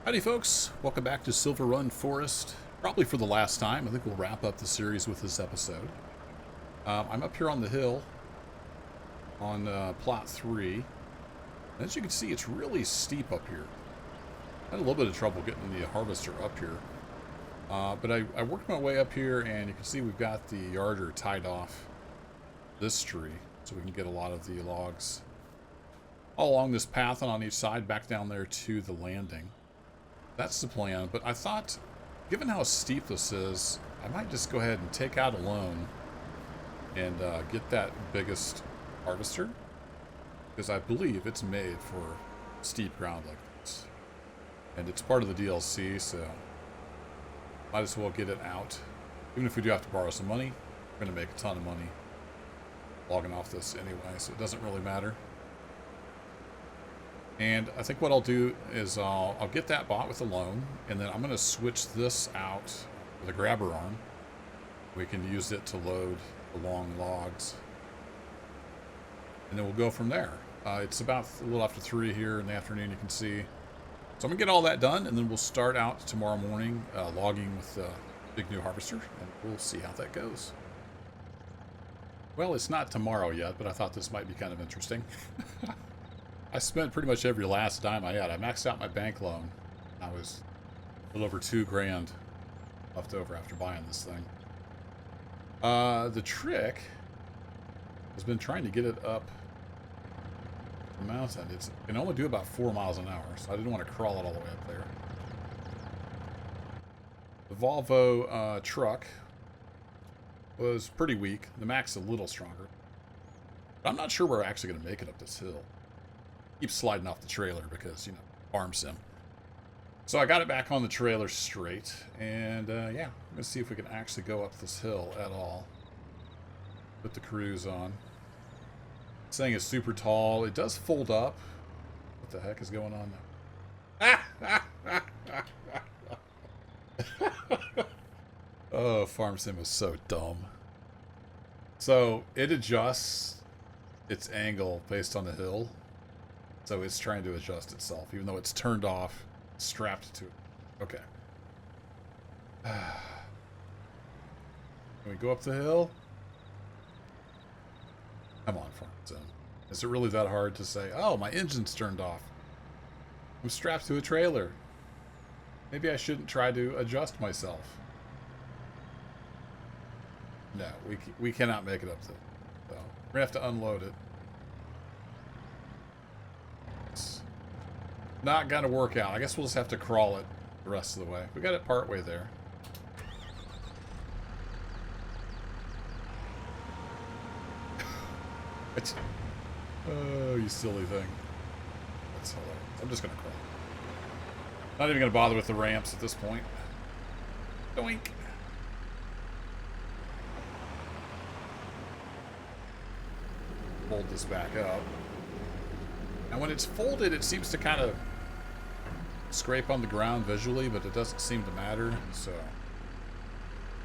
Howdy folks, welcome back to Silverrun Forest. Probably for the last time. I think we'll wrap up the series with this episode. I'm up here on the hill on plot 3. And as you can see, it's really steep up here. I had a little bit of trouble getting the harvester up here. But I worked my way up here, and you can see we've got the yarder tied off this tree, so we can get a lot of the logs all along this path and on each side back down there to the landing. That's the plan, but I thought, given how steep this is, I might just go ahead and take out a loan and get that biggest harvester, because I believe it's made for steep ground like this. And it's part of the DLC, so might as well get it out. Even if we do have to borrow some money, we're going to make a ton of money logging off this anyway, so it doesn't really matter. And I think what I'll do is I'll get that bought with a loan, and then I'm going to switch this out with a grabber arm. We can use it to load the long logs. And then we'll go from there. It's about a little after 3 here in the afternoon, you can see. So I'm going to get all that done, and then we'll start out tomorrow morning logging with the big new harvester, and we'll see how that goes. Well, it's not tomorrow yet, but I thought this might be kind of interesting. I spent pretty much every last dime I had. I maxed out my bank loan. I was a little over $2,000 left over after buying this thing. The trick has been trying to get it up the mountain. It can only do about 4 miles an hour, so I didn't want to crawl it all the way up there. The Volvo truck was pretty weak. The Mac's a little stronger. But I'm not sure we're actually going to make it up this hill. Keep sliding off the trailer because, you know, farm sim. So I got it back on the trailer straight, and yeah, I'm gonna see if we can actually go up this hill at all. Put the cruise on. This thing is super tall. It does fold up. What the heck is going on now? Oh, farm sim is so dumb. So it adjusts its angle based on the hill. So it's trying to adjust itself, even though it's turned off, strapped to it. Okay. Can we go up the hill? Come on, farm sim. Is it really that hard to say, oh, my engine's turned off? I'm strapped to a trailer. Maybe I shouldn't try to adjust myself. No, we cannot make it up there. So we're going to have to unload it. Not gonna work out. I guess we'll just have to crawl it the rest of the way. We got it part way there. Oh, you silly thing. That's hilarious. I'm just gonna crawl. Not even gonna bother with the ramps at this point. Doink. Fold this back up. And when it's folded, it seems to kind of scrape on the ground visually, but it doesn't seem to matter, so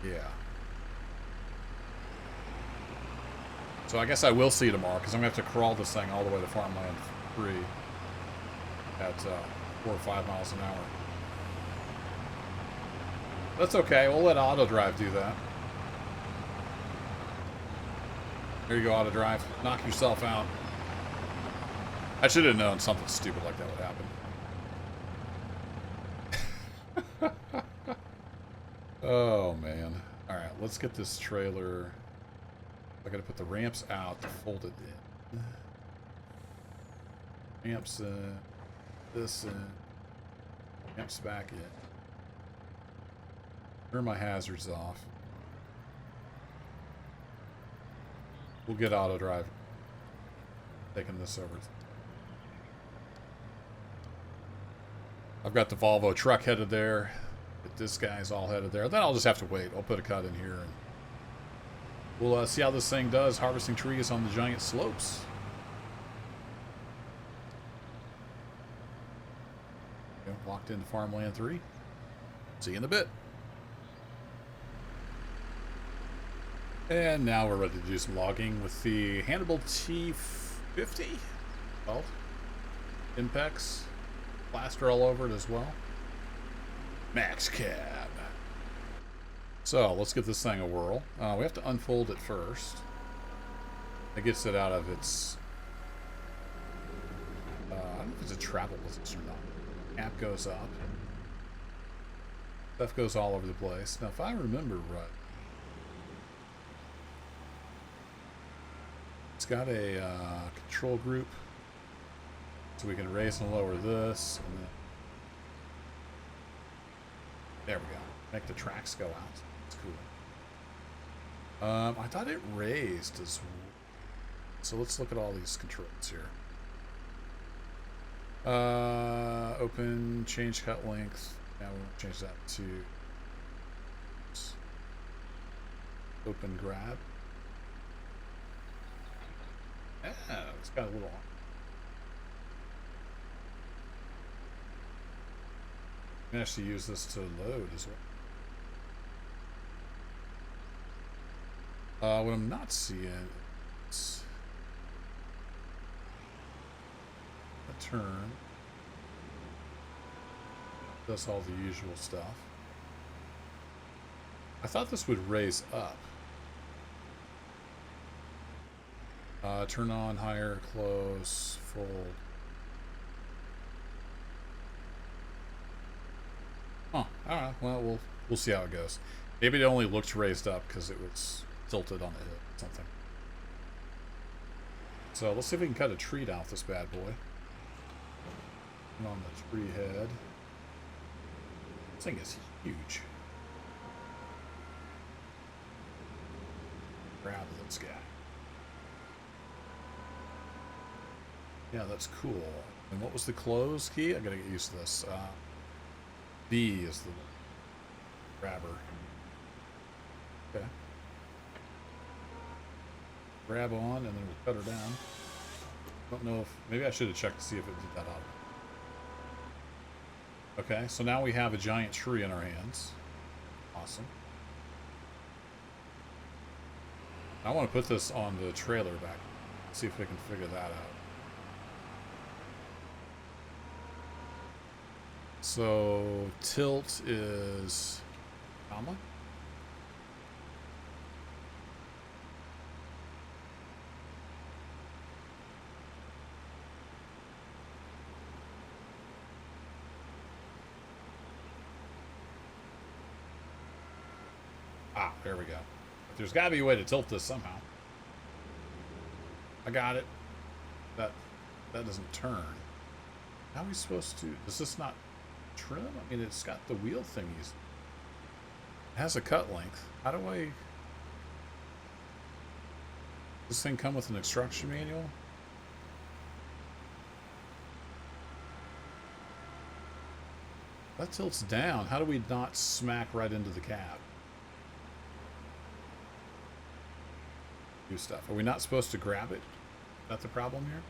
yeah. So I guess I will see tomorrow, because I'm going to have to crawl this thing all the way to farmland 3 at 4 or 5 miles an hour. That's okay, we'll let auto drive do that. There you go, auto drive. Knock yourself out. I should have known something stupid like that would happen. Oh, man. Alright, let's get this trailer. I gotta put the ramps out to fold it in. Ramps in. This in. Ramps back in. Turn my hazards off. We'll get auto drive. Taking this over. I've got the Volvo truck headed there. But this guy's all headed there. Then I'll just have to wait. I'll put a cut in here, and we'll see how this thing does harvesting trees on the giant slopes. Okay, locked into farmland 3. See you in a bit. And now we're ready to do some logging with the Hannibal T50. Well, IMPEX. Plaster all over it as well. Max cab. So let's give this thing a whirl. We have to unfold it first. It gets it out of its... I don't know if it's a travel business or not. Cap goes up. Stuff goes all over the place. Now, if I remember right, it's got a control group, so we can raise and lower this. And then, there we go. Make the tracks go out. That's cool. I thought it raised as well. So let's look at all these controls here. Open, change cut length. Now we'll change that to open grab. Yeah, it's got a little. You can actually use this to load as well. What I'm not seeing is a turn. Does all the usual stuff. I thought this would raise up. Turn on, higher, close, fold. Huh. Alright, well, we'll see how it goes. Maybe it only looked raised up because it was tilted on the hip or something. So let's see if we can cut a tree down with this bad boy. Turn on the tree head. This thing is huge. Grab this guy. Yeah, that's cool. And what was the close key? I gotta get used to this. B is the grabber. Okay. Grab on, and then we'll cut her down. Don't know if... Maybe I should have checked to see if it did that out. Okay, so now we have a giant tree in our hands. Awesome. I want to put this on the trailer back. See if we can figure that out. So tilt is comma. Ah, there we go. But there's got to be a way to tilt this somehow. I got it. That doesn't turn. How are we supposed to... Does this not trim? I mean, it's got the wheel thingies. It has a cut length. How do I... Does this thing come with an instruction manual? That tilts down. How do we not smack right into the cab? Do stuff. Are we not supposed to grab it? Is that the problem here?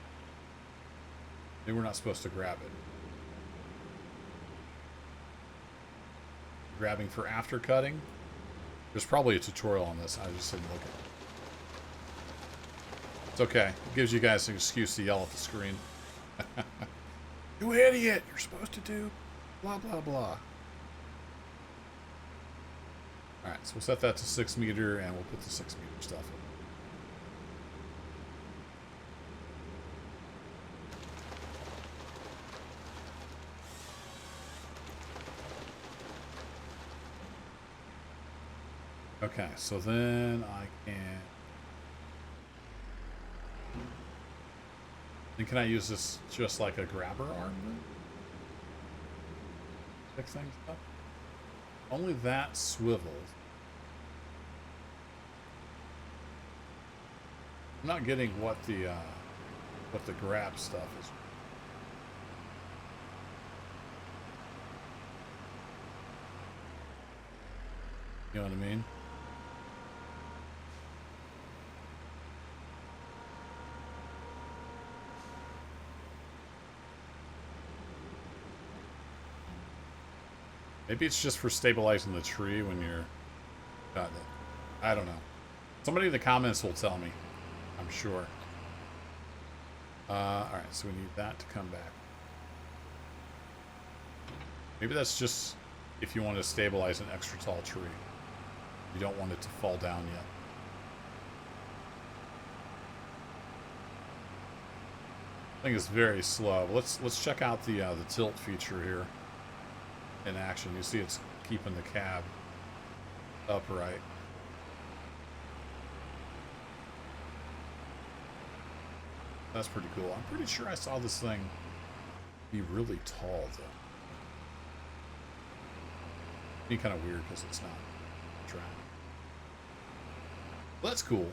Maybe we're not supposed to grab it. Grabbing for after cutting? There's probably a tutorial on this. I just didn't look at it. It's okay. It gives you guys an excuse to yell at the screen. You idiot! You're supposed to do blah, blah, blah. Alright, so we'll set that to 6 meter and we'll put the 6 meter stuff in. Okay, so then I can... And can I use this just like a grabber arm then? Pick things up? Only that swivels. I'm not getting what the grab stuff is. You know what I mean? Maybe it's just for stabilizing the tree when you're cutting it. I don't know. Somebody in the comments will tell me. I'm sure. Alright, so we need that to come back. Maybe that's just if you want to stabilize an extra tall tree. You don't want it to fall down yet. Thing is very slow. Let's check out the tilt feature here in action. You see it's keeping the cab upright. That's pretty cool. I'm pretty sure I saw this thing be really tall though. Be kind of weird because it's not track. Well, that's cool.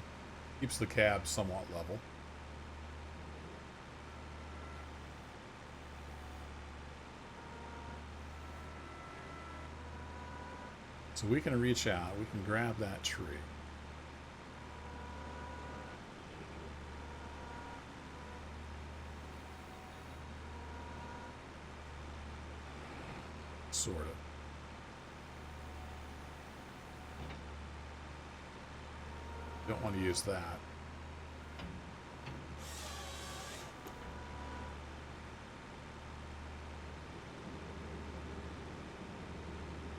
Keeps the cab somewhat level. So we can reach out, we can grab that tree. Sort of. Don't want to use that.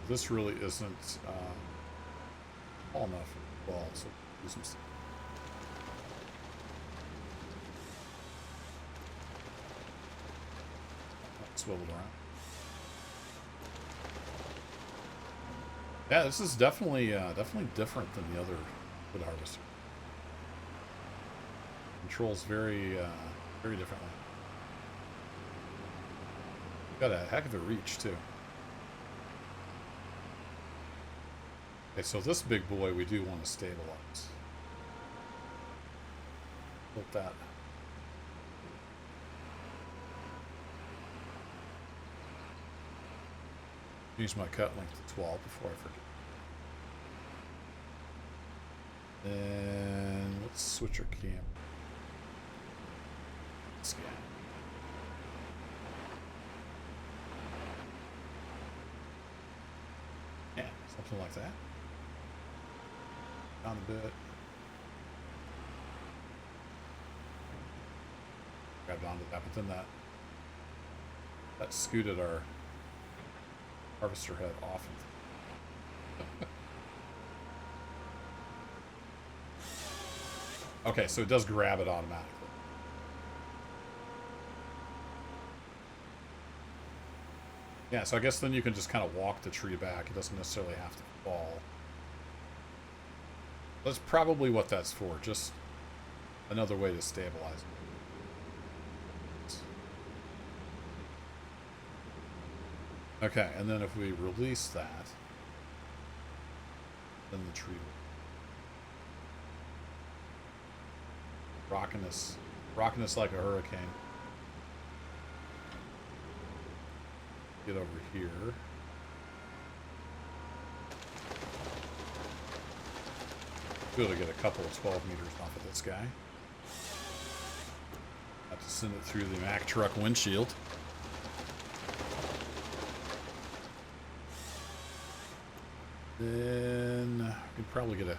This really isn't tall enough for the ball, so do some stuff. Swiveled around. Yeah, this is definitely different than the other wood harvester. Controls very differently. Got a heck of a reach too. Okay, so this big boy we do want to stabilize. Look that. Change my cut length to 12 before I forget. And let's switch our cam. Scan. Yeah, something like that. Down a bit. Grabbed onto that, but then that scooted our harvester head off of Okay, so it does grab it automatically. Yeah, so I guess then you can just kind of walk the tree back. It doesn't necessarily have to fall. That's probably what that's for, just another way to stabilize it. Okay, and then if we release that, then the tree will rocking us like a hurricane. Get over here. Be able to get a couple of 12 meters off of this guy. Have to send it through the Mack truck windshield. Then we could probably get at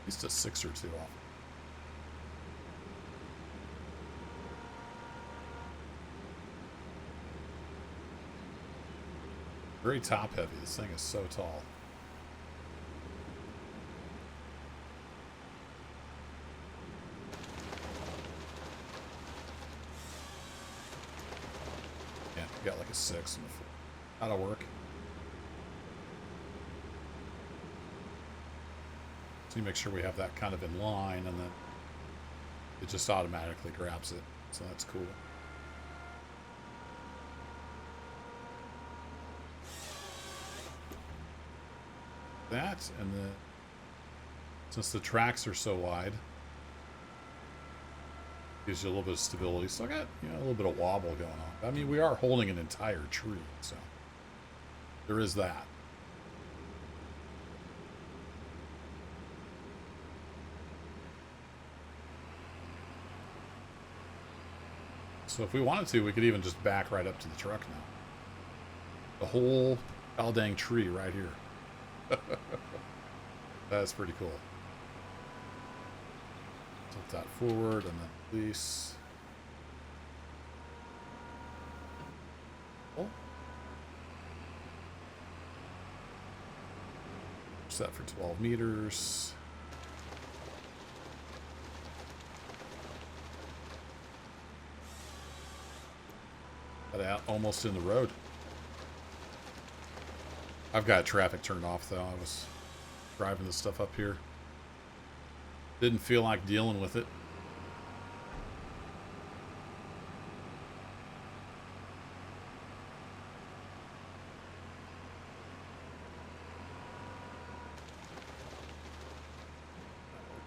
least a 6 or 2 off. Very top heavy. This thing is so tall. Yeah, we got like a 6 in the floor. That'll work. So you make sure we have that kind of in line, and then it just automatically grabs it. So that's cool. That, and since the tracks are so wide, gives you a little bit of stability. So I got, a little bit of wobble going on. I mean, we are holding an entire tree, so there is that. So if we wanted to, we could even just back right up to the truck now. The whole all dang tree right here. That's pretty cool. Tilt that forward and then release. Oh. Set for 12 meters. Got out almost in the road. I've got traffic turned off though. I was driving this stuff up here. Didn't feel like dealing with it.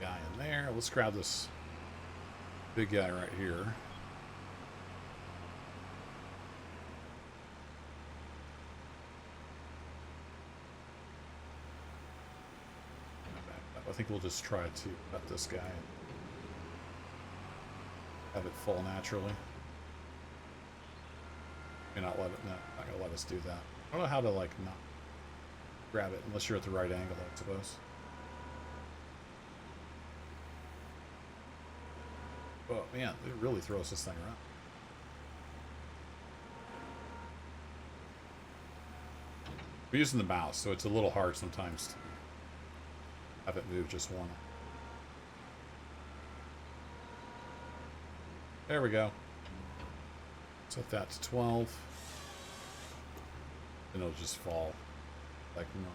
Guy in there. Let's grab this big guy right here. I think we'll just try to cut this guy and have it fall naturally. May not let it. No, not gonna let us do that. I don't know how to like not grab it unless you're at the right angle, I suppose. Oh man, it really throws this thing around. We're using the mouse, so it's a little hard sometimes to have it move just one. There we go. Set that to 12. And it'll just fall like no.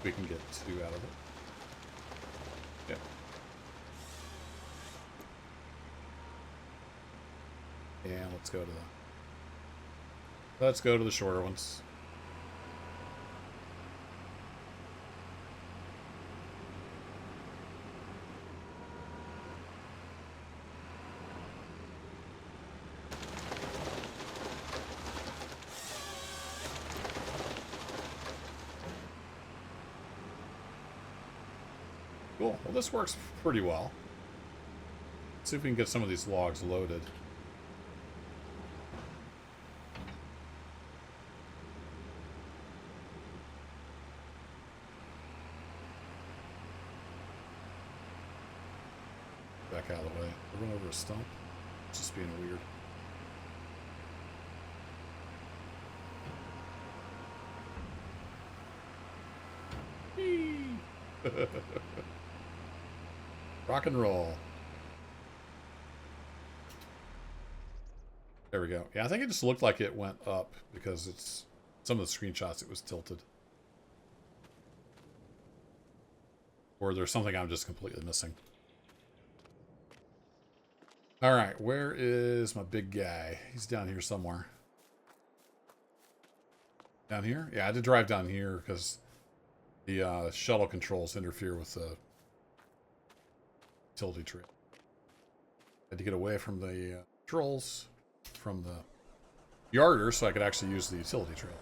We can get 2 out of it. Yep. And let's go to the shorter ones. Cool. Well, this works pretty well. Let's see if we can get some of these logs loaded. Back out of the way. Run over a stump. It's just being weird. Rock and roll. There we go. Yeah, I think it just looked like it went up because it's some of the screenshots it was tilted. Or there's something I'm just completely missing. All right, where is my big guy? He's down here somewhere. Down here? Yeah, I had to drive down here because the shuttle controls interfere with the utility trail. Had to get away from the trolls, from the yarder, so I could actually use the utility trail.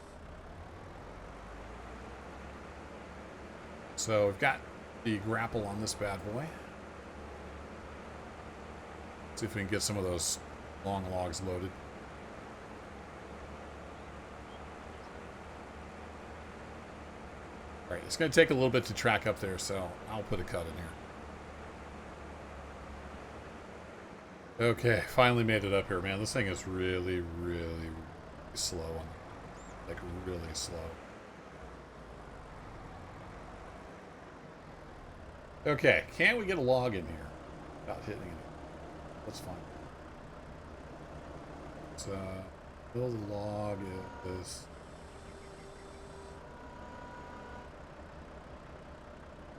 So we've got the grapple on this bad boy. See if we can get some of those long logs loaded. All right, it's going to take a little bit to track up there, so I'll put a cut in here. Okay, finally made it up here, man. This thing is really, really, really slow. Like, really slow. Okay, can we get a log in here without hitting it? That's fine. So, build a log is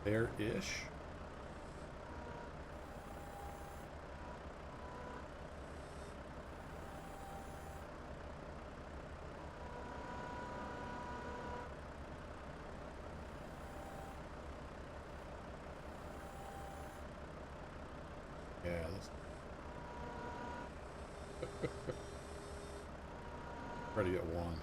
there-ish. Yeah, let's try to get one.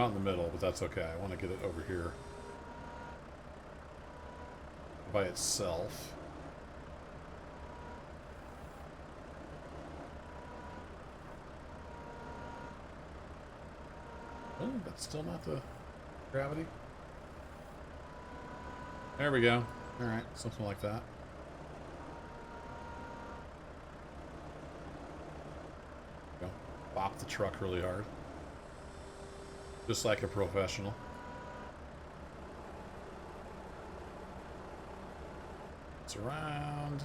Not in the middle, but that's okay. I want to get it over here by itself. Oh, that's still not the gravity. There we go. All right, something like that. Go. Bop the truck really hard. Just like a professional. It's around.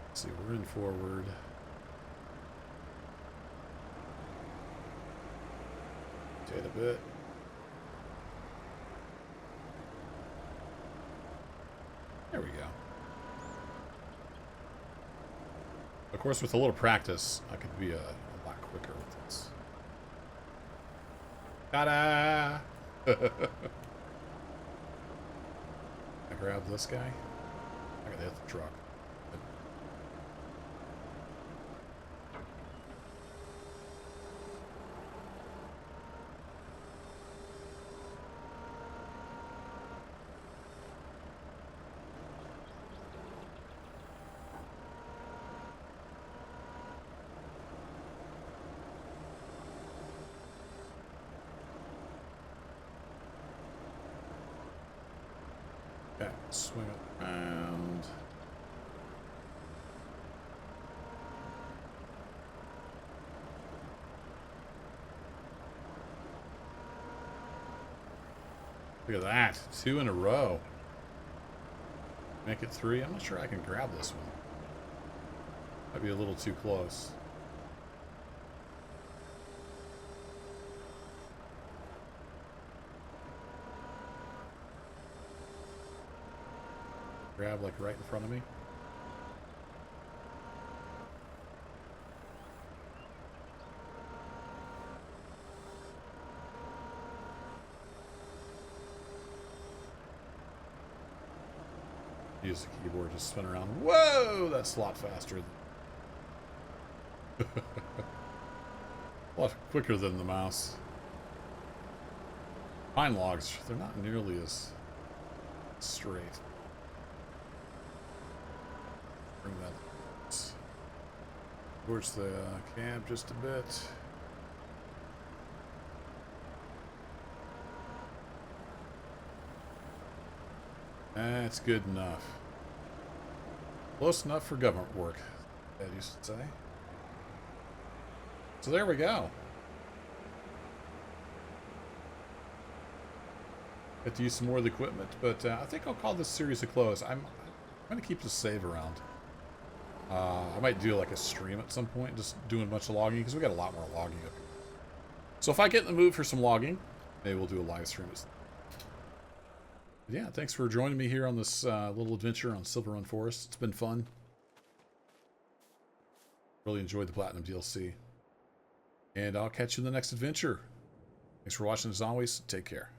Let's see, we're in forward. Rotate a bit. There we go. Of course, with a little practice, I could be a lot quicker with this. Ta-da! I grab this guy. I gotta hit the truck. Okay, swing it around. Look at that. 2 in a row. Make it 3. I'm not sure I can grab this one. Might be a little too close. Grab like right in front of me. Use the keyboard to spin around. Whoa, that's a lot faster. A lot quicker than the mouse. Pine logs, they're not nearly as straight. Bring that towards the camp just a bit. That's good enough. Close enough for government work, Dad used to say. So there we go. Get to use some more of the equipment, but I think I'll call this series a close. I'm going to keep the save around. I might do like a stream at some point, just doing a bunch of logging, because we got a lot more logging up here. So if I get in the mood for some logging, maybe we'll do a live stream. Yeah, thanks for joining me here on this little adventure on Silverrun Forest. It's been fun. Really enjoyed the Platinum DLC. And I'll catch you in the next adventure. Thanks for watching as always. Take care.